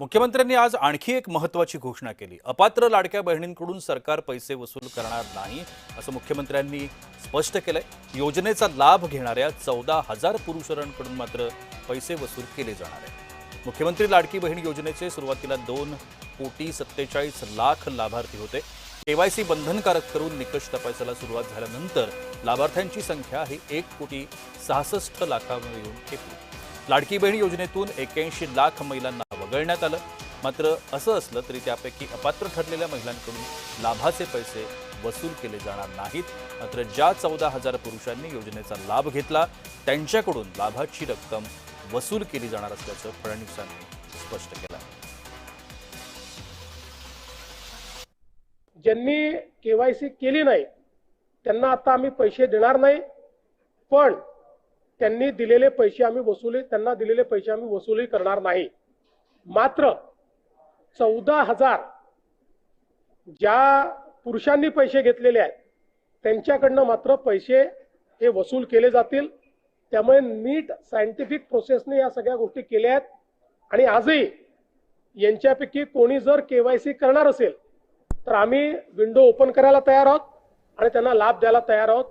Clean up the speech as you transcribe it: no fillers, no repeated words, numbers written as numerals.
मुख्यमंत्र्यांनी आज आणखी एक महत्त्वाची घोषणा केली। अपात्र लाडक्या बहिणींकडून सरकार पैसे वसूल करणार नाही असं मुख्यमंत्र्यांनी स्पष्ट केलंय। योजनेचा लाभ घेणाऱ्या 14,000 पुरुषांकडून मात्र पैसे वसूल केले जाणार आहेत। मुख्यमंत्री लाडकी बहीण योजनेचे सुरुवातीला 2,47,00,000 लाभार्थी होते। केवायसी बंधनकारक करून निकष तपासायला सुरुवात झाल्यानंतर लाभार्थ्यांची संख्या ही 1,66,00,000 येऊन ठेपली। लाडकी बहीण योजनेतून 81 लाख महिलांना वगळण्यात आलं। मात्र असं असलं तरी त्यापैकी अपात्र ठरलेल्या महिलांकडून लाभाचे पैसे वसूल केले जाणार नाहीत। मात्र ज्या 14,000 पुरुषांनी योजनेचा लाभ घेतला त्यांच्याकडून लाभाची रक्कम वसूल केली जाणार असल्याचं फडणवीसांनी स्पष्ट केलं। ज्यांनी केवायसी केली नाही त्यांना आता आम्ही पैसे देणार नाही, पण त्यांनी दिलेले पैसे आम्ही वसुली करणार नाही। मात्र 14,000 ज्या पुरुषांनी पैसे घेतलेले आहेत त्यांच्याकडनं मात्र पैसे हे वसूल केले जातील। त्यामुळे नीट सायंटिफिक प्रोसेसने या सगळ्या गोष्टी केल्या आहेत आणि आजही यांच्यापैकी कोणी जर केवायसी करणार असेल तर आम्ही विंडो ओपन करायला तयार आहोत आणि त्यांना लाभ द्यायला तयार आहोत।